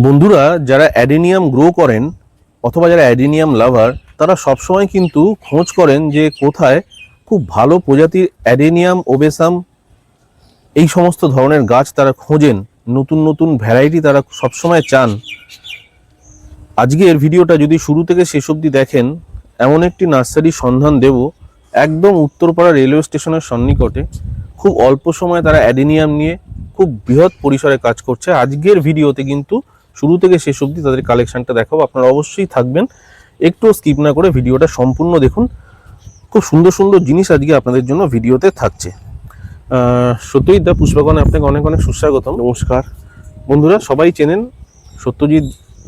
বন্ধুরা, যারা adenium grow করেন অথবা যারা অ্যাডেনিয়াম লাভার, তারা সবসময় কিন্তু খোঁজ করেন যে কোথায় খুব ভালো প্রজাতির অ্যাডেনিয়াম ওবেসাম এই সমস্ত ধরনের গাছ তারা খোঁজেন, নতুন নতুন ভ্যারাইটি তারা সবসময় চান। আজকের ভিডিওটা যদি শুরু থেকে শেষ অবধি দেখেন, এমন একটি নার্সারির সন্ধান দেব একদম উত্তরপাড়া রেলওয়ে স্টেশনের সন্নিকটে। খুব অল্প সময়ে তারা অ্যাডেনিয়াম নিয়ে খুব বৃহৎ পরিসরে কাজ করছে। আজকের ভিডিওতে কিন্তু শুরু থেকে শেষ অবধি তাদের কালেকশনটা দেখাবো, আপনারা অবশ্যই থাকবেন, একটু স্কিপ না করে ভিডিওটা সম্পূর্ণ দেখুন। খুব সুন্দর সুন্দর জিনিস আজকে আপনাদের জন্য ভিডিওতে থাকছে। সত্যজিৎ দা, পুষ্পাগণে আপনাকে অনেক অনেক সুস্বাগতম। নমস্কার বন্ধুরা, সবাই চেনেন সত্যজিৎ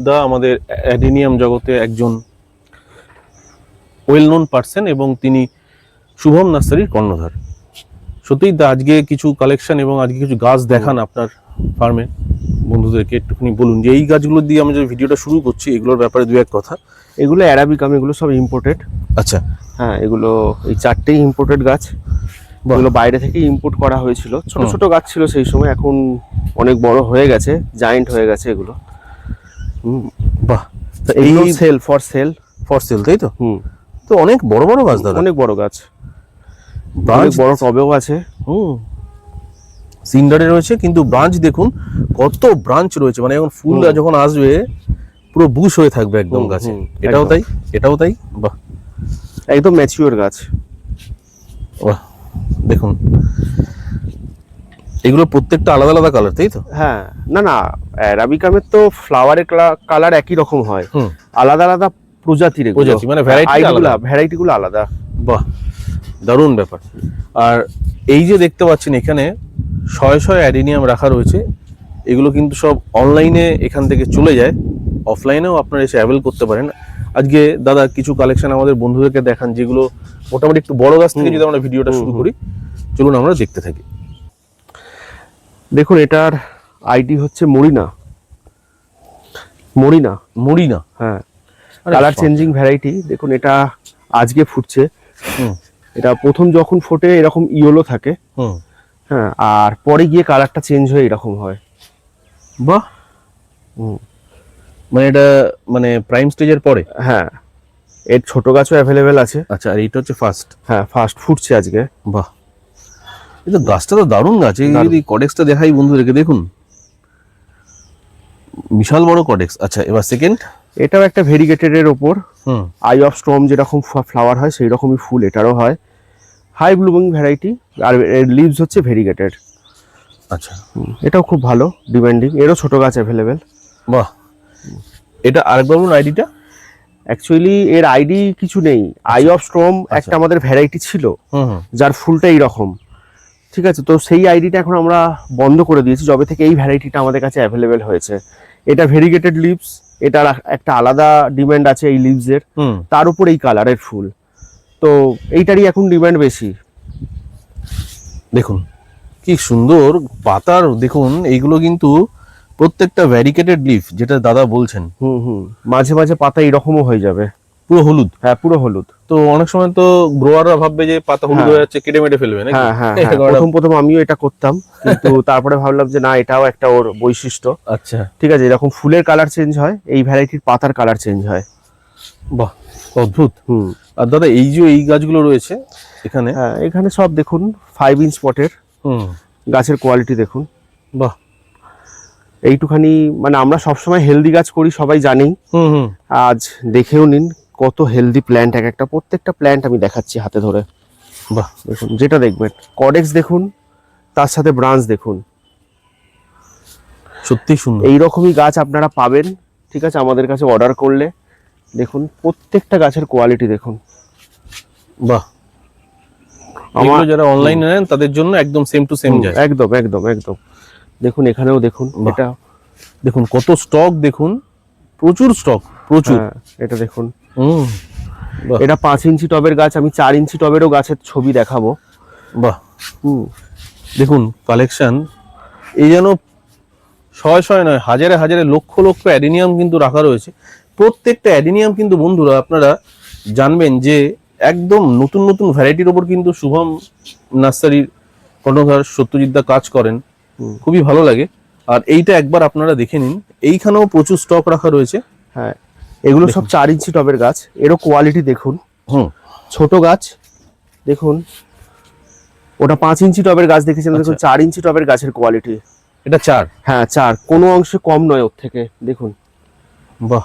দা আমাদের অ্যাডেনিয়াম জগতে একজন ওয়েল নোন পার্সন এবং তিনি শুভম নার্সারির কর্ণধার। সত্যজিৎ দা, আজকে কিছু কালেকশন এবং আজকে কিছু গাছ দেখান আপনার ফার্মে। বন্ধুদেরকে একটুখানি বলুন যে এই গাছগুলো দিয়ে আমরা যে ভিডিওটা শুরু করছি এগুলোর ব্যাপারে দু এক কথা। এগুলো অ্যারাবিকাম, এগুলো সব ইম্পোর্টেড। আচ্ছা, হ্যাঁ, এগুলো এই চারটেই ইম্পোর্টেড গাছ। এগুলো বাইরে থেকে ইম্পোর্ট করা হয়েছিল। ছোট ছোট গাছ ছিল সেই সময়, এখন অনেক বড় হয়ে গেছে, জায়েন্ট হয়ে গেছে এগুলো। বাহ। তা এই এই সেল ফর সেল, তাই তো? তো অনেক বড় বড় গাছ দাদা, অনেক বড় গাছ, অনেক ব্রাঞ্চ বড় টবেও আছে। সিন্ডারে রয়েছে, কিন্তু ব্রাঞ্চ দেখুন কত ব্রাঞ্চ রয়েছে, মানে এখন ফুল যখন আসবে পুরো বুশ হয়ে থাকবে একদম গাছে। এটাও তাই, এটাও তাই। বাহ, একদম ম্যাচিওর গাছ। বাহ, দেখুন এগুলো প্রত্যেকটা আলাদা আলাদা কালার, তাই তো? হ্যাঁ, না না, অ্যারাবিকামের তো ফ্লাওয়ারের কালার একই রকম হয়, আলাদা আলাদা প্রজাতির প্রজাতি, মানে ভ্যারাইটি গুলো আলাদা। বাহ, দারুণ ব্যাপার। আর এই যে দেখতে পাচ্ছেন এখানে শয়ে শয়ে অ্যাডেনিয়াম রাখা রয়েছে। এগুলো কিন্তু সব অনলাইনে এখান থেকে চলে যায়, অফলাইনেও আপনারা এসে অ্যাভেল করতে পারেন। আজকে দাদা কিছু কালেকশন আমাদের বন্ধুদেরকে দেখান, যেগুলো মোটামুটি একটু বড় গাছ থেকে যদি আমরা ভিডিওটা শুরু করি, চলুন আমরা দেখতে থাকি। দেখুন, এটার আইডি হচ্ছে মরিনা। মরিনা, হ্যাঁ, কালার চেঞ্জিং ভ্যারাইটি। দেখুন, এটা আজকে ফুটছে। এটা প্রথম যখন ফোটে এরকম ইয়েলো থাকে, হ্যাঁ, আর পরে গিয়ে কালারটা চেঞ্জ হয়ে এরকম হয়। বাহ, মানে এটা মানে প্রাইম স্টেজের পরে? হ্যাঁ, এর ছোট গাছও অ্যাভেলেবেল আছে। আচ্ছা, আর এইটা হচ্ছে ফার্স্ট? হ্যাঁ, ফার্স্ট ফুটছে আজকে। বাহ, এটা গাছটা তো দারুণ গাছ। এই যদি কডেক্সটা দেখাই বন্ধুদেরকে, দেখুন বিশাল বড় কডেক্স। আচ্ছা, এবার সেকেন্ড। এটাও একটা ভেরিগেটেড এর ওপর, আই অফ স্টর্ম যেরকম ফ্লাওয়ার হয় সেই রকমই ফুল এটারও হয়। হাই ব্লুমিং ভ্যারাইটি, আর এর লিভস হচ্ছে ভেরিগেটেড। আচ্ছা, এটাও খুব ভালো ডিমান্ডিং, এরও ছোট গাছ অ্যাভেলেবেল। বাহ, এটা আরেকবার বলুন আইডিটা। অ্যাকচুয়ালি এর আইডি কিছু নেই। আই অফ স্টর্ম একটা আমাদের ভ্যারাইটি ছিল যার ফুলটা এইরকম, ঠিক আছে? তো সেই আইডিটা এখন আমরা বন্ধ করে দিয়েছি যবে থেকে এই ভ্যারাইটিটা আমাদের কাছে অ্যাভেলেবেল হয়েছে। এটা ভেরিগেটেড লিভস, এটার একটা আলাদা ডিমান্ড আছে এই লিভসের, তার উপর এই কালারের ফুল, তো এইটারই এখন ডিমান্ড বেশি। দেখুন কি সুন্দর পাতার, দেখুন এইগুলো কিন্তু প্রত্যেকটা ভ্যারিকেটেড লিফ, যেটা দাদা বলছেন। মাঝে মাঝে পাতা এরকমও হয়ে যাবে পুরো হলুদ। হ্যাঁ, পুরো হলুদ। তো অনেক সময় তো গ্রোয়াররা ভাববে যে পাতা হলুদ হয়ে যাচ্ছে, কেটে মেটে ফেলবে নাকি? হ্যাঁ, প্রথম আমিও এটা করতাম, কিন্তু তারপরে ভাবলাম যে না, এটাও একটা ওর বৈশিষ্ট্য। আচ্ছা, ঠিক আছে, এরকম ফুলের কালার চেঞ্জ হয়, এই ভ্যারাইটির পাতার কালার চেঞ্জ হয়। বাহ, অদ্ভুত। আর দাদা এই যে এই গাছগুলো রয়েছে এখানে, হ্যাঁ, এখানে সব দেখুন 5 ইঞ্চ পটের গাছের কোয়ালিটি দেখুন। বাহ, এইটুখানি, মানে আমরা সবসময় হেলদি গাছ করি সবাই জানি। আজ দেখেও নিন কত হেলদি প্ল্যান্ট, এক একটা প্রত্যেকটা প্ল্যান্ট আমি দেখাচ্ছি হাতে ধরে। বাহ, দেখুন, যেটা দেখবেন কডেক্স দেখুন, তার সাথে ব্রাঞ্চ দেখুন, সত্যি সুন্দর। এইরকমই গাছ আপনারা পাবেন, ঠিক আছে, আমাদের কাছে অর্ডার করলে। দেখুন প্রত্যেকটা গাছের কোয়ালিটি দেখুন। বাহ, আমার যারা অনলাইনে নেন তাদের জন্য একদম সেম টু সেম যায়। একদম একদম একদম। দেখুন এখানেও দেখুন, এটা দেখুন কত স্টক, দেখুন প্রচুর স্টক, প্রচুর। এটা দেখুন, এটা 5 ইঞ্চি টবের গাছ, আমি 4 ইঞ্চি টবেরও গাছের ছবি দেখাবো। বাহ, দেখুন কালেকশন, এই যেন শয়ে শয়ে নয়, হাজারে হাজারে লক্ষ লক্ষ অ্যাডেনিয়াম কিন্তু রাখা রয়েছে। প্রত্যেকটা অ্যাডেনিয়াম কিন্তু বন্ধুরা আপনারা জানবেন যে একদম নতুন নতুন ভ্যারাইটির ওপর কিন্তু শুভম নার্সারির কর্ণধার সত্যজিৎ দা কাজ করেন, খুবই ভালো লাগে। আর এইটা একবার আপনারা দেখে নিন, এইখানেও প্রচুর স্টক রাখা রয়েছে। হ্যাঁ, এগুলো সব 4 ইঞ্চি টবের গাছ। এরও কোয়ালিটি দেখুন। ছোট গাছ দেখুন, ওটা 5 ইঞ্চি টবের গাছ দেখেছেন, দেখুন 4 ইঞ্চি টবের গাছের কোয়ালিটি। এটা 4? হ্যাঁ 4, কোনো অংশে কম নয় ওর থেকে। দেখুন, বাহ,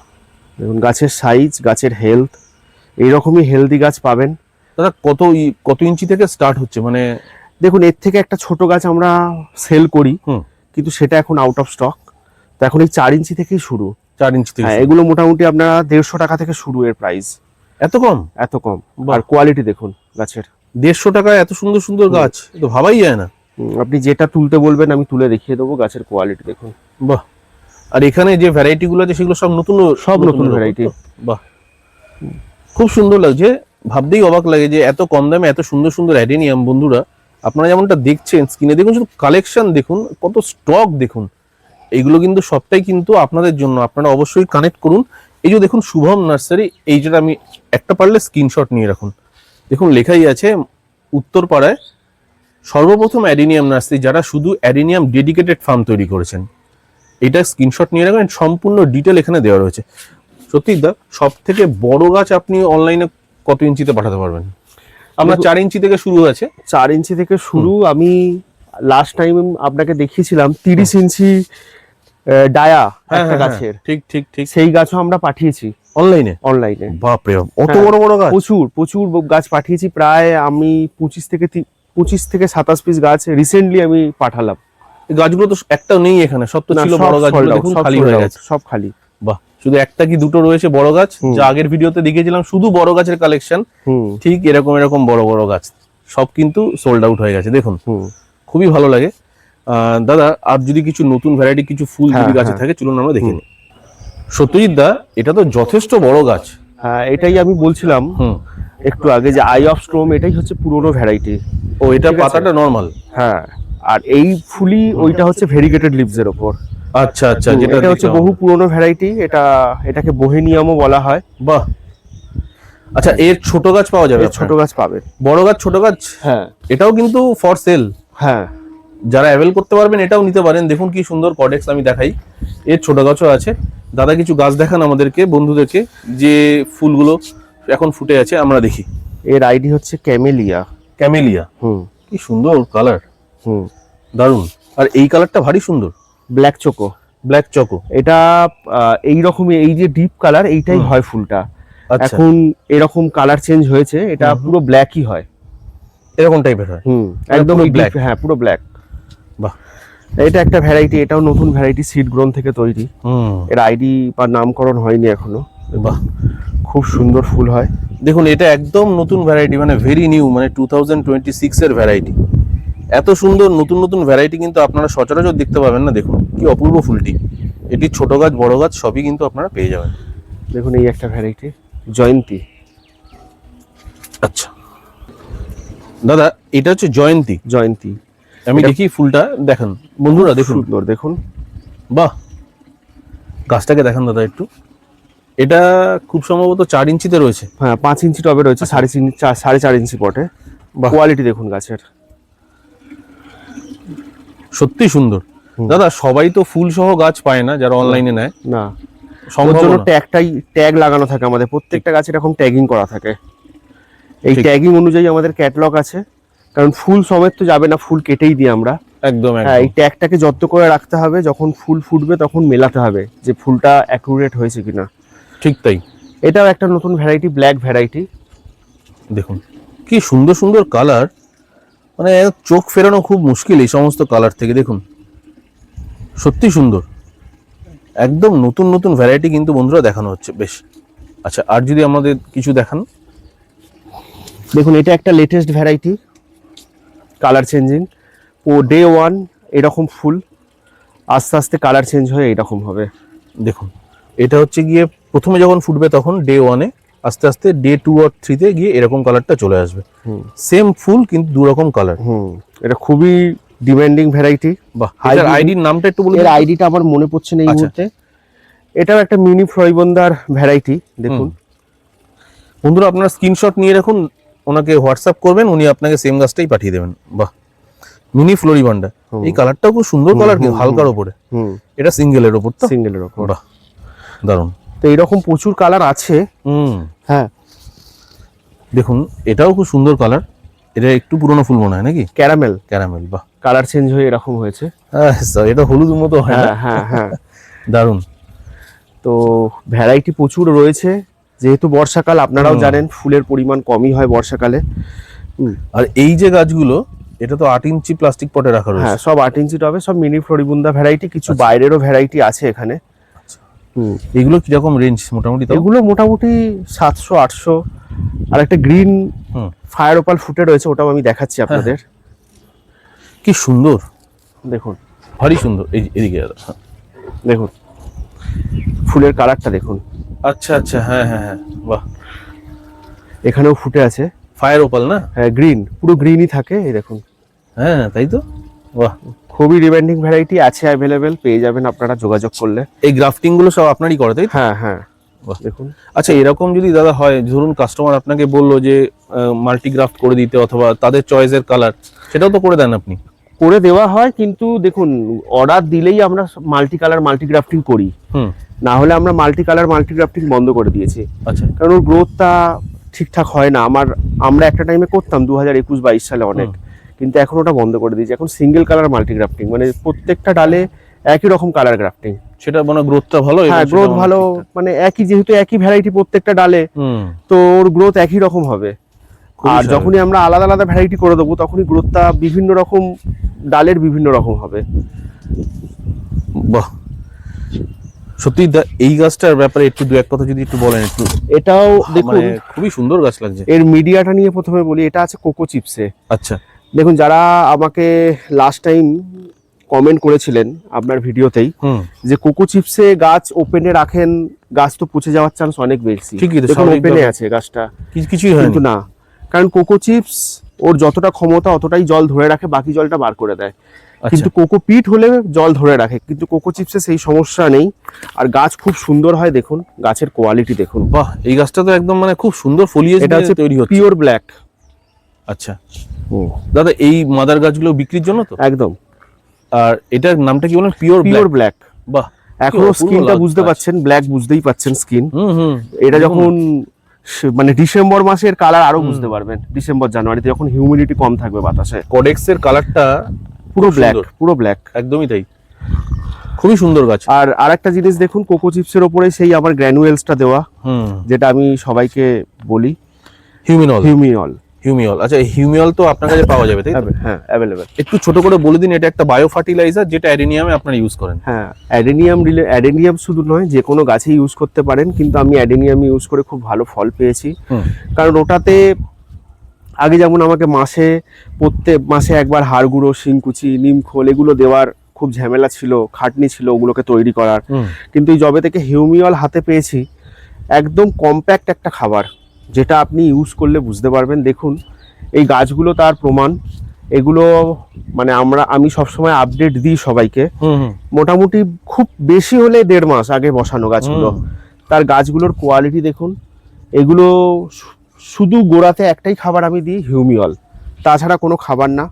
দেখুন গাছের সাইজ, গাছের হেলথ, এইরকমই হেলদি গাছ পাবেন। দাদা কত ইঞ্চি থেকে স্টার্ট হচ্ছে? মানে দেখুন, এর থেকে একটা ছোট গাছ আমরা সেল করি, কিন্তু সেটা এখন আউট অফ স্টক। তো এখন এই 4 ইঞ্চি থেকেই শুরু। 4 ইঞ্চি থেকে? হ্যাঁ, এগুলো মোটামুটি আপনারা 150 টাকা থেকে শুরু এর প্রাইস। এত কম? এত কম। আর কোয়ালিটি দেখুন গাছের। 150 টাকায় এত সুন্দর সুন্দর গাছ, তো ভাবাই যায় না। আপনি যেটা তুলতে বলবেন আমি তুলে দেখিয়ে দেবো। গাছের কোয়ালিটি দেখুন। বাহ, আর এখানে যে ভ্যারাইটি গুলো আছে সেগুলো সব নতুন ভ্যারাইটি। বাহ, খুব সুন্দর লাগছে। ভাবতেই অবাক লাগে যে এত কম দামে এত সুন্দর সুন্দর অ্যাডেনিয়াম। বন্ধুরা, আপনারা যেমনটা দেখছেন স্ক্রিনে, দেখুন শুধু কালেকশন দেখুন, কত স্টক দেখুন। এইগুলো কিন্তু সবটাই কিন্তু আপনাদের জন্য, আপনারা অবশ্যই কানেক্ট করুন। এই যে দেখুন শুভম নার্সারি, এই যেটা আমি একটা পারলে স্ক্রিনশট নিয়ে রাখুন। দেখুন লেখাই আছে উত্তরপাড়ায় সর্বপ্রথম অ্যাডেনিয়াম নার্সারি, যারা শুধু অ্যাডেনিয়াম ডেডিকেটেড ফার্ম তৈরি করেছেন। এটা স্ক্রিনশট নিয়ে রাখবেন, সম্পূর্ণ ডিটেল এখানে দেওয়া রয়েছে। সত্যি দা, সব থেকে বড় গাছ আপনি অনলাইনে কত ইঞ্চিতে পাঠাতে পারবেন? আমরা 4 ইঞ্চি থেকে শুরু আছে। 4 ইঞ্চি থেকে শুরু। আমি লাস্ট টাইম আপনাকে দেখিয়েছিলাম 30 ইঞ্চি ডায়া একটা গাছের। ঠিক ঠিক ঠিক, সেই গাছও আমরা পাঠিয়েছি অনলাইনে। বাপ রে, অত বড় বড় গাছ? প্রচুর গাছ পাঠিয়েছি। প্রায় আমি 25 থেকে 27 পিস গাছ রিসেন্টলি আমি পাঠালাম। এই গাছগুলো তো একটাও নেই এখানে, সব তো ছিল বড় গাছগুলো, দেখুন খালি হয়ে গেছে, সব খালি। বাহ, শুধু একটা কি দুটো রয়েছে বড় গাছ, যা আগের ভিডিওতে দেখিয়েছিলাম শুধু বড় গাছের কালেকশন। ঠিক এরকম বড় বড় গাছ সব কিন্তু সোল্ড আউট হয়ে গেছে। দেখুন খুবই ভালো লাগে। দাদা, আর যদি কিছু নতুন ভ্যারাইটি কিছু ফুল যদি গাছে থাকে, চলুন আমরা দেখে নিই। সত্যজিৎ দা, এটা তো যথেষ্ট বড় গাছ। হ্যাঁ, এটাই আমি বলছিলাম একটু আগে যে আই অফ স্ট্রম, এটাই হচ্ছে পুরোনো ভ্যারাইটি। ও, এটা পাতাটা নরমাল? হ্যাঁ, আর এই ফুলি ওইটা হচ্ছে ভেরিগেটেড লিভস এর উপর। আচ্ছা আচ্ছা, যেটা হচ্ছে বহু পুরোনো ভ্যারাইটি। এটাকে বোহেনিয়ামও বলা হয়। বাহ, আচ্ছা, এর ছোট গাছ পাওয়া যাবে? ছোট গাছ পাবে, বড় গাছ ছোট গাছ। হ্যাঁ, এটাও কিন্তু ফর সেল। হ্যাঁ, যারা অ্যাভেল করতে পারবেন এটাও নিতে পারেন। দেখুন কি সুন্দর কডেক্স, আমি দেখাই। এর ছোট গাছও আছে। দাদা কিছু গাছ দেখান আমাদেরকে, বন্ধুদেরকে, যে ফুলগুলো এখন ফুটে আছে আমরা দেখি। এর আইডি হচ্ছে ক্যামেলিয়া। কি সুন্দর কালার, দারুন। আর এই কালারটা ভারী সুন্দর, ব্ল্যাক চকো। এটা এইরকমই, এই যে ডিপ কালার, এইটাই হয় ফুলটা। এখন এরকম কালার চেঞ্জ হয়েছে, এটা পুরো ব্ল্যাকই হয়, এরকম টাইপের হয়। একদম ব্ল্যাক। হ্যাঁ, পুরো ব্ল্যাক। বাহ, এটা একটা ভ্যারাইটি, এটাও নতুন ভ্যারাইটি, সিড গ্রোন থেকে তৈরি। এর আইডি বা নামকরণ হয়নি এখনো। বাহ, খুব সুন্দর ফুল হয়। দেখুন এটা একদম নতুন ভ্যারাইটি, মানে ভেরি নিউ, মানে 2026 এর ভ্যারাইটি। এত সুন্দর নতুন নতুন ভ্যারাইটি কিন্তু আপনারা সচরাচর দেখতে পাবেন না। দেখুন কি অপূর্ব ফুলটি। এটি ছোট গাছ বড় গাছ সবই কিন্তু আপনারা পেয়ে যাবেন। দেখুন এই একটা ভ্যারাইটি, জয়ন্তী। আচ্ছা দাদা, এটা হচ্ছে জয়ন্তী। আমি দেখি ফুলটা, দেখেন বন্ধুরা, দেখুন সুন্দর, দেখুন। বাহ, গাছটাকে দেখান দাদা একটু। এটা খুব সম্ভবত 4 ইঞ্চিতে রয়েছে। হ্যাঁ, 5 ইঞ্চি টবে রয়েছে, 4.5 ইঞ্চি পটে। কোয়ালিটি দেখুন গাছের, সত্যি সুন্দর। দাদা, সবাই তো ফুল সহ গাছ পায় না যারা অনলাইনে নেয়, না সম্ভব জন্য না। ট্যাগ লাগানো থাকে আমাদের, প্রত্যেকটা গাছে এরকম ট্যাগিং করা থাকে। এই ট্যাগিং অনুযায়ী আমাদের ক্যাটালগ আছে, কারণ ফুল সমেত তো যাবে না, ফুল কেটেই দিই আমরা। একদম। হ্যাঁ, এই ট্যাগটাকে যত্ন করে রাখতে হবে, যখন ফুল ফুটবে তখন মেলাতে হবে যে ফুলটা অ্যাকুরেট হয়েছে কিনা। ঠিক তাই। এটাও একটা নতুন ভ্যারাইটি, ব্ল্যাক ভ্যারাইটি। দেখুন কি সুন্দর সুন্দর কালার, মানে চোখ ফেরানো খুব মুশকিল এই সমস্ত কালার থেকে। দেখুন সত্যি সুন্দর, একদম নতুন নতুন ভ্যারাইটি কিন্তু বন্ধুরা দেখানো হচ্ছে বেশ। আচ্ছা, আর যদি আমাদের কিছু দেখান। দেখুন এটা একটা latest variety, colour changing. Day 1 এরকম ফুল, আস্তে আস্তে কালার চেঞ্জ হয়ে এরকম হবে। দেখুন এটা হচ্ছে গিয়ে প্রথমে যখন ফুটবে তখন ডে 1-এ, আস্তে আস্তে ডে 2 আর 3-তে গিয়ে এরকম কালারটা চলে আসবে। সেম ফুল কিন্তু দু রকম কালার। এটা খুবই ডিমান্ডিং ভ্যারাইটি। বাহ, এর আইডির নামটা একটু বলুন। এর আইডিটা আমার মনে পড়ছে না এই মুহূর্তে। এটাও একটা মিনি ফ্লরিবন্দার ভ্যারাইটি। দেখুন বন্ধুরা, আপনারা স্ক্রিনশট নিয়ে রাখুন, ওনাকে হোয়াটসঅ্যাপ করবেন, উনি আপনাকে সেম গাছটাই পাঠিয়ে দেবেন। বাহ, মিনি ফ্লোরিবান্ডা, এই কালারটাও খুব সুন্দর কালার, কিন্তু হালকার উপরে। এটা সিঙ্গেলের উপর তো? সিঙ্গেলের উপর। বাহ, দারুণ। তো এরকম প্রচুর কালার আছে। হ্যাঁ, দেখুন এটাও খুব সুন্দর কালার। এটা একটু পুরনো ফুল মনে হয় নাকি? ক্যারামেল। ক্যারামেল, বাহ। কালার চেঞ্জ হয়ে এরকম হয়েছে। এটা হলুদ মতো হয় না? হ্যাঁ হ্যাঁ দারুণ। তো ভ্যারাইটি প্রচুর রয়েছে, যেহেতু বর্ষাকাল আপনারাও জানেন ফুলের পরিমাণ কমই হয় বর্ষাকালে। আর এই যে গাছগুলো, এটা তো 8 ইঞ্চি প্লাস্টিক পটে রাখা রয়েছে। হ্যাঁ, সব 8 ইঞ্চি টবে, সব মিনি ফ্লোরিবুন্দা ভ্যারাইটি, কিছু বাইরেরও ভ্যারাইটি আছে এখানে। এগুলো কিরকম রেঞ্জ মোটামুটি? এগুলো মোটামুটি 700-800। আর একটা গ্রিন ফায়ার ওপাল ফুটে রয়েছে, ওটাও আমি দেখাচ্ছি আপনাদের। কি সুন্দর, দেখুন, ভারী সুন্দর। এই এদিকে দেখুন ফুলের কালারটা দেখুন। আচ্ছা আচ্ছা, হ্যাঁ হ্যাঁ হ্যাঁ, বাহ। এখানেও ফুটে আছে ফায়ার ওপাল না? হ্যাঁ, গ্রিন, পুরো গ্রিনই থাকে, এই দেখুন। হ্যাঁ তাই তো, বাহ। খুবই ডিমান্ডিং ভ্যারাইটি আছে, অ্যাভেলেবেল, পেয়ে যাবেন আপনারা যোগাযোগ করলে। এই গ্রাফটিং গুলো সব আপনারই করে, তাই তো? হ্যাঁ হ্যাঁ, বাহ। দেখুন। আচ্ছা, এরকম যদি দাদা হয়, ধরুন কাস্টমার আপনাকে বললো যে মাল্টিগ্রাফট করে দিতে, অথবা তাদের চয়েসের কালার, সেটাও তো করে দেন আপনি? করে দেওয়া হয়, কিন্তু দেখুন অর্ডার দিলেই আমরা মাল্টি কালার মাল্টি গ্রাফটিং করি, না হলে আমরা মাল্টি কালার মাল্টি গ্রাফটিং বন্ধ করে দিয়েছি। আচ্ছা। কারণ ওর গ্রোথটা ঠিকঠাক হয় না। আমরা একটা টাইমে করতাম 2021-22 সালে অনেক, কিন্তু এখন ওটা বন্ধ করে দিয়েছি। এখন সিঙ্গেল কালার মাল্টি গ্রাফটিং, মানে প্রত্যেকটা ডালে একই রকম কালার গ্রাফটিং। সেটা মানে গ্রোথটা ভালো? হ্যাঁ, গ্রোথ ভালো, মানে একই, যেহেতু একই ভ্যারাইটি প্রত্যেকটা ডালে, তো ওর গ্রোথ একই রকম হবে। আর যখনই আমরা আলাদা আলাদা ভ্যারাইটি করে দেবো, তখনই গ্রোথটা বিভিন্ন রকম, ডালের বিভিন্ন রকম হবে। বাহ, সত্যি এই গাছটার ব্যাপারে একটু দু এক কথা যদি একটু বলেন একটু। এটাও দেখুন, খুবই সুন্দর গাছ লাগছে। এর মিডিয়াটা নিয়ে প্রথমে বলি, এটা আছে কোকো চিপসে। আচ্ছা। দেখুন, যারা আমাকে লাস্ট টাইম কমেন্ট করেছিলেন আপনার ভিডিওতেই যে কোকো চিপসে গাছ ওপেনে রাখেন, গাছ তো পচে যাওয়ার চান্স অনেক বেশি। দেখুন ওপেনে আছে গাছটা, কিছুই হয় কিন্তু না, কারণ কোকো চিপস ওর যতটা ক্ষমতা অতটাই জল ধরে রাখে, বাকি জলটা বার করে দেয়। কিন্তু কোকো পিট হলে জল ধরে রাখে, কিন্তু কোকো চিপসে সেই সমস্যা নেই। আর গাছ খুব সুন্দর হয়, দেখুন গাছের কোয়ালিটি দেখুন। বাহ, এই গাছটা তো একদম মানে খুব সুন্দর ফলিয়েজ তৈরি হচ্ছে, পিওর ব্ল্যাক। আচ্ছা দাদা, এই মাদার গাছগুলো বিক্রির জন্য তো? একদম। আর এটার নামটা কি বলেন? Pure black. বাহ, এখনো স্কিনটা বুঝতে পাচ্ছেন, ব্ল্যাক বুঝতেই পাচ্ছেন স্কিন। এটা যখন মানে ডিসেম্বর মাসের কালার আরো বুঝতে পারবেন, ডিসেম্বর জানুয়ারিতে যখন হিউমিডিটি কম থাকবে বাতাসে। কডেক্সের কালারটা পুরো ব্ল্যাক, পুরো ব্ল্যাক, একদমই তাই, খুবই সুন্দর গাছ। আর আরেকটা জিনিস দেখুন, কোকো চিপসের উপরে সেই আমার গ্র্যানুয়েলসটা দেওয়া, যেটা আমি সবাইকে বলি, হিউমিনল। আচ্ছা, হিউমিনল তো আপনার কাছে পাওয়া যাবে, তাই তো? হ্যাঁ, অ্যাভেলেবল। একটু ছোট করে বলে দিন, এটা একটা বায়ো ফার্টিলাইজার যেটা অ্যাডেনিয়ামে আপনারা ইউজ করেন। হ্যাঁ, অ্যাডেনিয়াম শুধু নয়, যে কোনো গাছে ইউজ করতে পারেন, কিন্তু আমি অ্যাডেনিয়াম ইউজ করে খুব ভালো ফল পেয়েছি। কারণ ওটাতে আগে যেমন আমাকে প্রত্যেক মাসে একবার হাড় গুঁড়ো, শিংকুচি, নিমখোল এগুলো দেওয়ার খুব ঝামেলা ছিল, খাটনি ছিল ওগুলোকে তৈরি করার। কিন্তু এই জবে থেকে হিউমিনল হাতে পেয়েছি, একদম কম্প্যাক্ট একটা খাবার, যেটা আপনি ইউজ করলে বুঝতে পারবেন। দেখুন এই গাছগুলো তার প্রমাণ। এগুলো মানে আমি সবসময় আপডেট দিই সবাইকে, মোটামুটি খুব বেশি হলে 1.5 মাস আগে বসানো গাছগুলো। তার গাছগুলোর কোয়ালিটি দেখুন। এগুলো শুধু গোড়াতে একটাই খাবার আমি দিই, হিউমিনল, তাছাড়া কোনো খাবার না।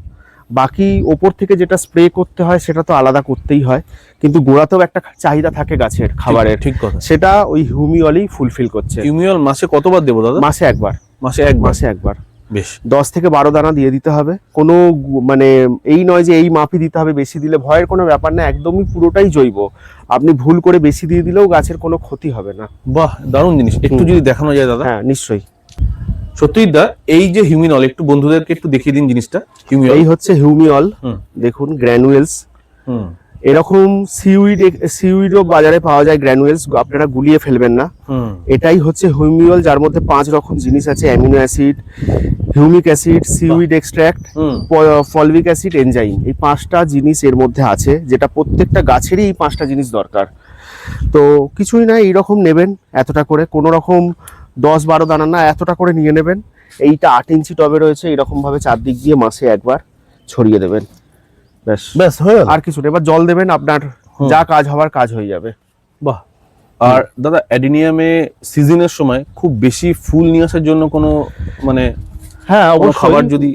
বাকি ওপর থেকে যেটা স্প্রে করতে হয় সেটা তো আলাদা করতেই হয়, কিন্তু গোড়াতেও একটা চাহিদা থাকে গাছের খাবারের, ঠিক কথা, সেটা ওই হিউমিনলই ফুলফিল করছে। হিউমিনল মাসে কতবার দেবো দাদা? মাসে একবার। মাসে একবার বেশ 10 থেকে 12 দানা দিয়ে দিতে হবে। কোনো মানে এই নয় যে এই মাপই দিতে হবে, বেশি দিলে ভয়ের কোনো ব্যাপার না, একদমই পুরোটাই জৈব। আপনি ভুল করে বেশি দিয়ে দিলেও গাছের কোনো ক্ষতি হবে না। বাহ, দারুণ জিনিস। একটু যদি দেখানো যায় দাদা। হ্যাঁ, নিশ্চয়ই। সত্যিই দা, এই যে হিউমিনল, একটু বন্ধুদেরকে একটু দেখিয়ে দিন জিনিসটা। এই হচ্ছে হিউমিনল, দেখুন গ্র্যানুয়েলস। এরকম সিউইডও বাজারে পাওয়া যায় গ্র্যানুয়েলস, আপনারা গুলিয়ে ফেলবেন না। এটাই হচ্ছে হিউমিনল, যার মধ্যে 5 রকম জিনিস আছে: amino acid, humic acid, seaweed extract, fulvic acid, enzyme. এই 5টা জিনিস এর মধ্যে আছে, যেটা প্রত্যেকটা গাছেরই এই 5টা জিনিস দরকার। তো কিছুই না, এইরকম নেবেন এতটা করে, কোনো রকম 10-12 দানা না, এতটা করে নিয়ে নেবেন। এইটা 8 ইঞ্চি টবে রয়েছে, এরকম ভাবে চারদিক দিয়ে মাসে একবার ছড়িয়ে দেবেন, ব্যাস হয়ে গেল। আর কিছু না, এবার জল দেবেন, আপনার যা কাজ হওয়ার কাজ হয়ে যাবে। বাহ। আর দাদা, অ্যাডেনিয়ামে সিজনের সময় খুব বেশি ফুল নিয়ে আসার জন্য কোনো মানে হ্যাঁ কোনো অবশ্যই। খাবার যদি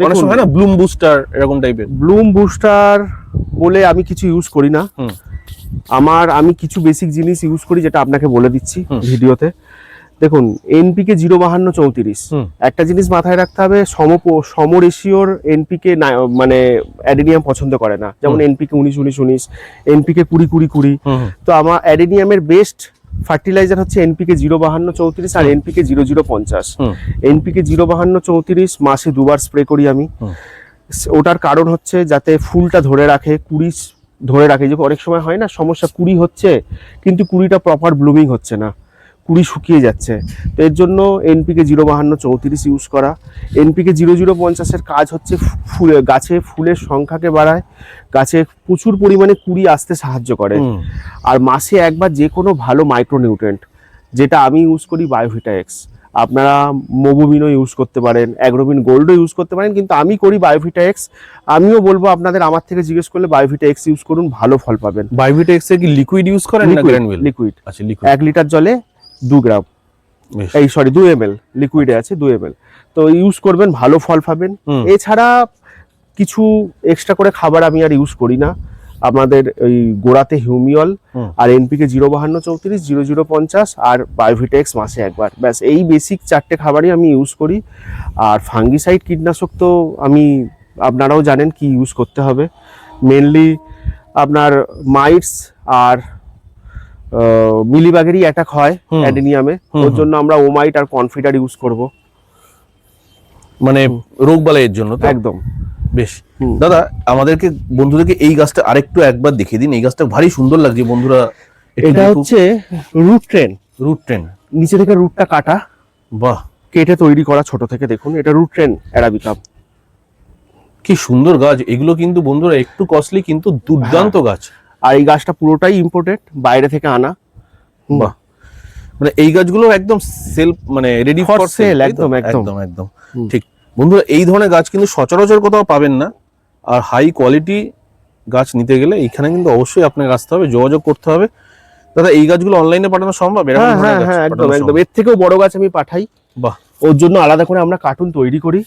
অনেক সময় হয় না ব্লুম বুস্টার এরকম টাইপের। ব্লুম বুস্টার বলে আমি কিছু ইউজ করি না। হুম। আমি কিছু বেসিক জিনিস ইউজ করি যেটা আপনাকে বলে দিচ্ছি ভিডিওতে। দেখুন এনপিকে 05234, একটা জিনিস মাথায় রাখতে হবে, সম রেশিওর এনপিকে মানে অ্যাডেনিয়াম পছন্দ করে না। যেমন এনপিকে 19-19-19, এনপিকে 20-20-20। তো আমার অ্যাডেনিয়ামের বেস্ট ফার্টিলাইজার হচ্ছে এনপিকে 05234 আর এনপিকে 0050। এনপিকে 05234 মাসে 2বার স্প্রে করি আমি। ওটার কারণ হচ্ছে যাতে ফুলটা ধরে রাখে, কুড়ি ধরে রাখে। যে অনেক সময় হয় না সমস্যা, কুড়ি হচ্ছে কিন্তু কুড়িটা প্রপার ব্লুমিং হচ্ছে না, কুড়ি শুকিয়ে যাচ্ছে। তো এর জন্য এনপিকে 05234 ইউজ করা। এনপিকে 0050-এর কাজ হচ্ছে গাছে ফুলের সংখ্যাকে বাড়ায়, গাছে প্রচুর পরিমাণে কুড়ি আসতে সাহায্য করে। আর মাসে একবার যে কোনো ভালো মাইক্রোনিউট্রেন্ট, যেটা আমি ইউজ করি বায়োভিটা এক্স, আপনারা মোবোমিনও ইউজ করতে পারেন, অ্যাগ্রোমিন গোল্ডও ইউজ করতে পারেন, কিন্তু আমি করি বায়োভিটা এক্স। আমিও বলবো আপনাদের, আমার থেকে জিজ্ঞেস করলে বায়োভিটা এক্স ইউজ করুন, ভালো ফল পাবেন। বায়োভিটা এক্স এর কি লিকুইড ইউজ করেন না গ্রানুল? লিকুইড। আচ্ছা লিকুইড। 1 লিটার জলে 2 গ্রাম, এই সরি 2 ml লিকুইডে আছে 2 ml। তো ইউজ করবেন, ভালো ফল পাবেন। এছাড়া কিছু এক্সট্রা করে খাবার আমি আর ইউজ করি না। আমাদের ওই গোড়াতে হিউমিয়ল আর এনপিকে 05234, 0050 আর বায়োভিটা এক্স মাসে একবার, ব্যাস এই বেসিক 4টে খাবারই আমি ইউজ করি। আর ফাঙ্গিসাইড কীটনাশক তো আপনারাও জানেন কি ইউজ করতে হবে। মেনলি আপনার মাইটস আর মিলিবাগেরই অ্যাটাক হয় অ্যাডেনিয়ামে, ওর জন্য আমরা ওমাইট আর কনফিডার ইউজ করব, মানে রোগবালাইয়ের জন্য। তো একদম বেশ। দাদা আমাদেরকে বন্ধুদেরকে এই গাছটা আরেকটু একবার দেখিয়ে দিন। এই গাছটা ভারী সুন্দর লাগছে বন্ধুরা। এটা হচ্ছে রুট ট্রেন। রুট ট্রেন, নিচে থেকে রুটটা কাটা, বাহ, কেটে তৈরি করা ছোট থেকে। দেখুন এটা রুট ট্রেন অ্যারাবিকাম, কি সুন্দর গাছ। এগুলো কিন্তু বন্ধুরা একটু কস্টলি কিন্তু দুর্দান্ত গাছ। আর এই গাছটা পুরোটাই ইম্পোর্টেড, বাইরে থেকে আনা। বাহ, মানে এই গাছগুলো একদম সেলফ, মানে রেডি ফর সেল। একদম একদম একদম ঠিক। বন্ধুরা এই ধরনের গাছ কিন্তু সচরাচর কোথাও পাবেন না। আর হাই কোয়ালিটি গাছ নিতে গেলে এখানে কিন্তু অবশ্যই আপনাকে আসতে হবে, যোগাযোগ করতে হবে। দাদা এই গাছগুলো অনলাইনে পাঠানো সম্ভব? হ্যাঁ একদম একদম, এর থেকেও বড় গাছ আমি পাঠাই। বাহ। ওর জন্য আলাদা করে আমরা কার্টুন তৈরি করি,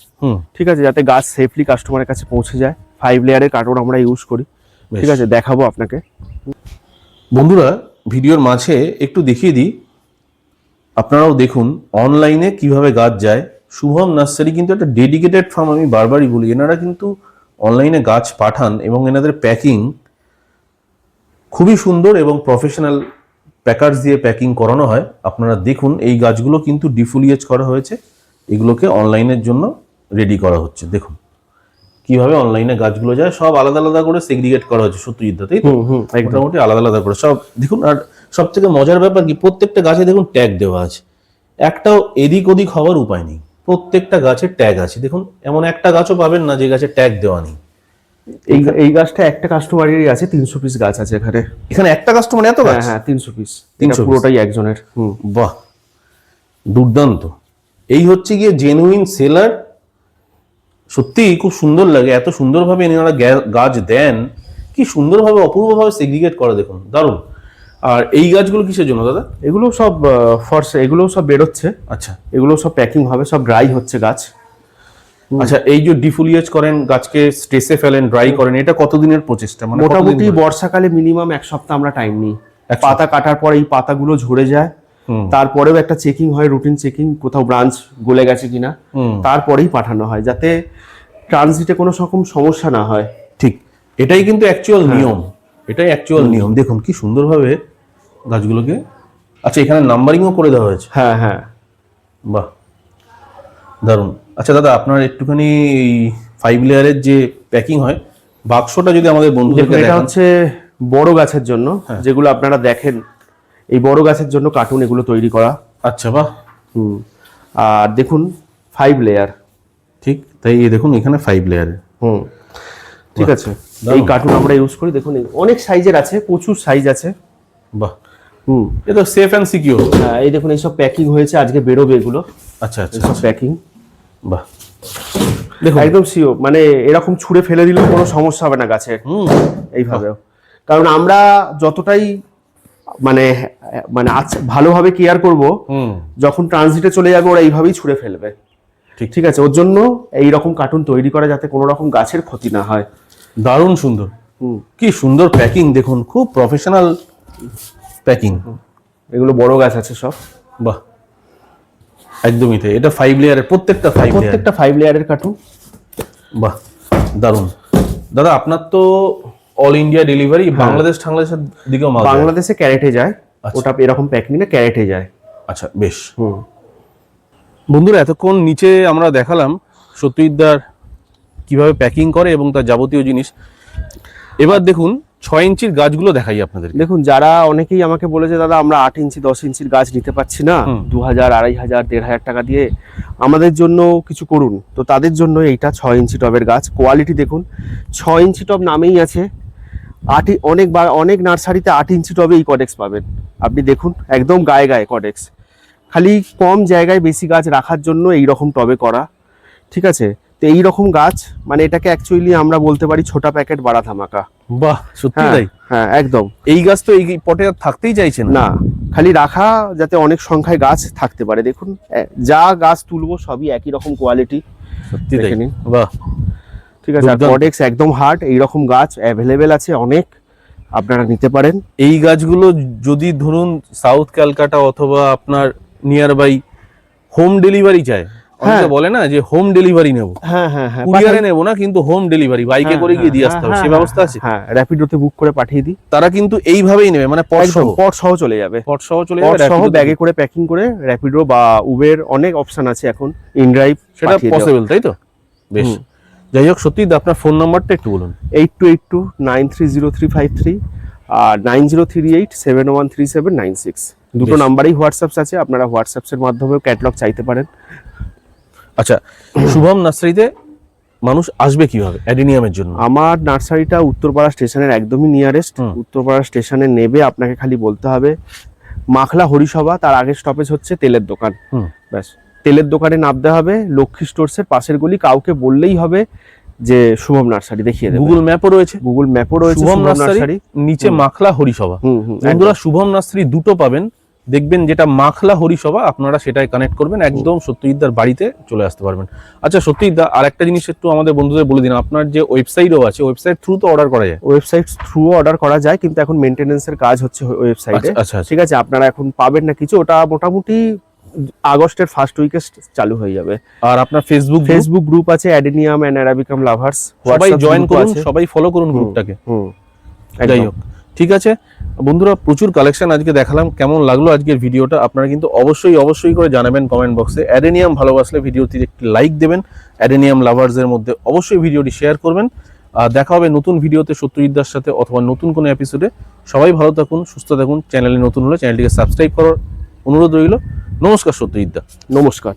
ঠিক আছে, যাতে গাছ সেফলি কাস্টমারের কাছে পৌঁছে যায়। 5 লেয়ারের কার্টুন আমরা ইউজ করি, ঠিক আছে, দেখাবো আপনাকে। বন্ধুরা ভিডিওর মাঝে একটু দেখিয়ে দিই, আপনারাও দেখুন অনলাইনে কিভাবে গাছ যায়। শুভম নার্সারি কিন্তু একটা ডেডিকেটেড ফার্ম, আমি বারবারই বলি। এনারা কিন্তু অনলাইনে গাছ পাঠান এবং এনাদের প্যাকিং খুবই সুন্দর এবং প্রফেশনাল প্যাকার্স দিয়ে প্যাকিং করানো হয়। আপনারা দেখুন এই গাছগুলো কিন্তু ডিফোলিয়েজ করা হয়েছে, এগুলোকে অনলাইনের জন্য রেডি করা হচ্ছে। দেখুন কিভাবে অনলাইনে গাছগুলো যায়, সব আলাদা আলাদা করে সেগ্রিগেট করা হচ্ছে। সত্যজিৎ, তাই তো? মোটামুটি আলাদা আলাদা করে সব দেখুন। আর সব থেকে মজার ব্যাপার কি, প্রত্যেকটা গাছে দেখুন ট্যাগ দেওয়া আছে, একটাও এদিক ওদিক হওয়ার উপায় নেই। প্রত্যেকটা গাছে ট্যাগ আছে। দেখুন এমন একটা গাছও পাবেন না যে গাছে ট্যাগ দেওয়া নেই। এই গাছটা একটা কাস্টমারেরই আছে, 300 পিস গাছ আছে এখানে। এখানে একটা কাস্টমার এত গাছ? হ্যাঁ 300 পিস, 300 পুরোটাই একজনের। বাহ, দুর্দান্ত। এই হচ্ছে গিয়ে জেনুইন সেলার। সত্যি খুব সুন্দর লাগে, এত সুন্দরভাবে এনারা গাছ দেন, কি সুন্দরভাবে অপূর্বভাবে সেগ্রিগেট করে, দেখুন দারুণ। আর এই গাছগুলো কিসের জন্য দাদা? এগুলো সব এগুলো সব বেরোচ্ছে। আচ্ছা, এগুলো সব প্যাকিং হবে, সব ড্রাই হচ্ছে গাছ। আচ্ছা, এই যে ডিফোলিয়েজ করেন, গাছকে স্ট্রেসে ফেলেন, ড্রাই করেন, এটা কতদিনের প্রচেষ্টা? মানে মোটামুটি বর্ষাকালে মিনিমাম 1 সপ্তাহ আমরা টাইম নিই। পাতা কাটার পর এই পাতাগুলো ঝরে যায়, তারপরেও একটা চেকিং হয়, রুটিন চেকিং, কোথাও ব্রাঞ্চ গলে গেছে কিনা, তারপরেই পাঠানো হয়, যাতে ট্রানজিটে কোনো রকম সমস্যা না হয়। ঠিক, এটাই কিন্তু অ্যাকচুয়াল নিয়ম। এটাই অ্যাকচুয়াল নিয়ম। দেখুন কি সুন্দরভাবে গাছগুলোকে, আচ্ছা এখানে নাম্বারিংও করে দেওয়া হয়েছে। হ্যাঁ হ্যাঁ, বাহ, দারুণ। আচ্ছা দাদা আপনার একটুখানি 5 লেয়ারের যে প্যাকিং হয় বাক্সটা যদি আমাদের বন্ধুদেরকে দেখান। এটা হচ্ছে বড় গাছের জন্য, যেগুলো আপনারা দেখেন এই বড় গাছের জন্য কার্টুন এগুলো তৈরি করা। আচ্ছা, বাহ। আর দেখুন 5 লেয়ার, ঠিক তাই, এই দেখুন এখানে 5 লেয়ারের। ঠিক আছে, এই কার্টুন আমরা ইউজ করি। দেখুন অনেক সাইজের আছে, প্রচুর সাইজ আছে। বাহ, এটা সেফ এন্ড সিকিউর। হ্যাঁ, এই দেখুন এইসব প্যাকিং হয়েছে, আজকে বেরোবে এগুলো। আচ্ছা আচ্ছা, সব প্যাকিং। বাহ, দেখুন একদম সিও, মানে এরকম ছুঁড়ে ফেলে দিলেও কোনো সমস্যা হবে না গাছের এইভাবেও। কারণ আমরা যতটাই মানে ভালোভাবে কেয়ার করব, যখন ট্রানজিটে চলে যাবে ওরা এইভাবেই ছুঁড়ে ফেলবে। ঠিক আছে, ওর জন্য এই রকম কার্টুন তৈরি করা যাতে কোনো রকম গাছের ক্ষতি না হয়। দারুণ সুন্দর, কি সুন্দর প্যাকিং দেখুন, খুব প্রফেশনাল প্যাকিং। এগুলো বড় গাছ আছে সব। বাহ, একদমই তাই। এটা 5 লেয়ারের, প্রত্যেকটা 5 লেয়ারের কার্টুন। বাহ, দারুণ। দাদা আপনার তো অল ইন্ডিয়া ডেলিভারি, বাংলাদেশের দিকেও মাল যায়? বাংলাদেশে ক্যারেটে যায়, ওটা এরকম প্যাকিং না, ক্যারেটে যায়। আচ্ছা, বেশ। বন্ধুরা, এতক্ষণ নিচে আমরা দেখালাম সত্যজিৎদার কিভাবে প্যাকিং করে এবং তার যাবতীয় জিনিস। এবার দেখুন 6 ইঞ্চির গাছগুলো দেখাই আপনাদের। দেখুন, যারা অনেকেই আমাকে বলেছে দাদা আমরা 8 ইঞ্চি 10 ইঞ্চির গাছ নিতে পারছি না, 2000, 2500, 1500 টাকা দিয়ে আমাদের জন্য কিছু করুন। তো তাদের জন্য এইটা 6 ইঞ্চি টবের গাছ। কোয়ালিটি দেখুন, 6 ইঞ্চি টব নামেই আছে। অনেক নার্সারিতে 8 ইঞ্চি টবে এই কডেক্স পাবেন। আপনি দেখুন, একদম গায়ে গায়ে কডেক্স, খালি কম জায়গায় বেশি গাছ রাখার জন্য এই রকম টবে করা। ঠিক আছে, তো এই রকম গাছ মানে এটাকে অ্যাকচুয়ালি আমরা বলতে পারি ছোটা প্যাকেট বাড়া ধামাকা। বাহ, সত্যি তাই। হ্যাঁ, একদম। এই গাছ তো এই পটে আর থাকতেই চাইছে না, খালি রাখা যাতে অনেক সংখ্যায় গাছ থাকতে পারে। দেখুন, যা গাছ তুলবো সবই একই রকম কোয়ালিটি। সত্যি তাই। বাহ, ঠিক আছে। আর কডেক্স একদম হার্ড, এইরকম গাছ অ্যাভেলেবেল আছে অনেক, আপনারা নিতে পারেন। এই গাছগুলো যদি ধরুন সাউথ ক্যালকাটা অথবা আপনার নিয়ার বাই হোম ডেলিভারি চায়, অনেকে বলে না যে হোম ডেলিভারি নেব, হ্যাঁ, কুরিয়ারে নেব না, কিন্তু হোম ডেলিভারি বাইকে করে গিয়ে দিয়ে আসতে হবে, সেই ব্যবস্থা আছে। হ্যাঁ, র্যাপিডোতে বুক করে পাঠিয়ে দিই। তারা কিন্তু এইভাবেই নেবে, মানে পট সহ চলে যাবে, পট সহ চলে পট যাবে, সহ ব্যাগে করে প্যাকিং করে। র্যাপিডো বা উবের অনেক অপশন আছে এখন, ইনড্রাইভ, সেটা পসিবল, তাই তো? বেশ, যাই হোক, সত্যি আপনার ফোন নাম্বারটা একটু বলুন। 8282930353 আর 9038713796। দুটো নাম্বারেই হোয়াটসঅ্যাপ আছে, আপনারা হোয়াটসঅ্যাপের মাধ্যমেও ক্যাটালগ চাইতে পারেন। আচ্ছা, শুভম নার্সারিতে মানুষ আসবে কিভাবে অ্যাডেনিয়ামের জন্য? আমার নার্সারিটা উত্তরপাড়া স্টেশনের একদমই নিয়ারেস্ট। উত্তরপাড়া স্টেশনে নেবে, আপনাকে খালি বলতে হবে মাখলা হরিসভা, তার আগের স্টপেজ হচ্ছে তেলের দোকান। ব্যাস, তেলের দোকানে নামতে হবে, লক্ষ্মী স্টোরসের পাশের গলি। কাউকে বললেই হবে যে শুভম নার্সারি, দেখিয়ে দেবে। গুগল ম্যাপও রয়েছে, শুভম নার্সারি, নিচে মাখলা হরিসভা। বন্ধুরা, শুভম নার্সারি দুটো পাবেন, দেখবেন যেটা মাখলা হরিসভা, আপনারা সেটাই কানেক্ট করবেন, একদম সত্যজিৎদার বাড়িতে চলে আসতে পারবেন। আচ্ছা সত্যজিৎদা, আর একটা জিনিস একটু আমাদের বন্ধুদের বলে দিন, আপনার যে ওয়েবসাইটও আছে, ওয়েবসাইট থ্রু তো অর্ডার করা যায়? ওয়েবসাইট থ্রু অর্ডার করা যায়, কিন্তু এখন মেইনটেনেন্সের কাজ হচ্ছে ওয়েবসাইটে। আচ্ছা, ঠিক আছে, আপনারা এখন পাবেন না কিছু, ওটা মোটামুটি আগস্টের ফার্স্ট উইকে চালু হয়ে যাবে। আর আপনার ফেসবুক গ্রুপ আছে, অ্যাডেনিয়াম এন্ড অ্যারাবিকাম লাভার্স, সবাই জয়েন করুন, সবাই ফলো করুন গ্রুপটাকে। যাই হোক, ঠিক আছে বন্ধুরা, প্রচুর কালেকশন আজকে দেখালাম। কেমন লাগলো আজকের ভিডিওটা আপনারা কিন্তু অবশ্যই করে জানাবেন কমেন্ট বক্সে। অ্যাডেনিয়াম ভালোবাসলে ভিডিওতে একটি লাইক দেবেন, অ্যাডেনিয়াম লাভার্সের মধ্যে অবশ্যই ভিডিওটি শেয়ার করবেন। আর দেখা হবে নতুন ভিডিওতে সত্যজিৎদার সাথে, অথবা নতুন কোনো এপিসোডে। সবাই ভালো থাকুন, সুস্থ থাকুন। চ্যানেলে নতুন হলে চ্যানেলটিকে সাবস্ক্রাইব করার অনুরোধ রইল। নমস্কার সত্যজিৎদা। নমস্কার।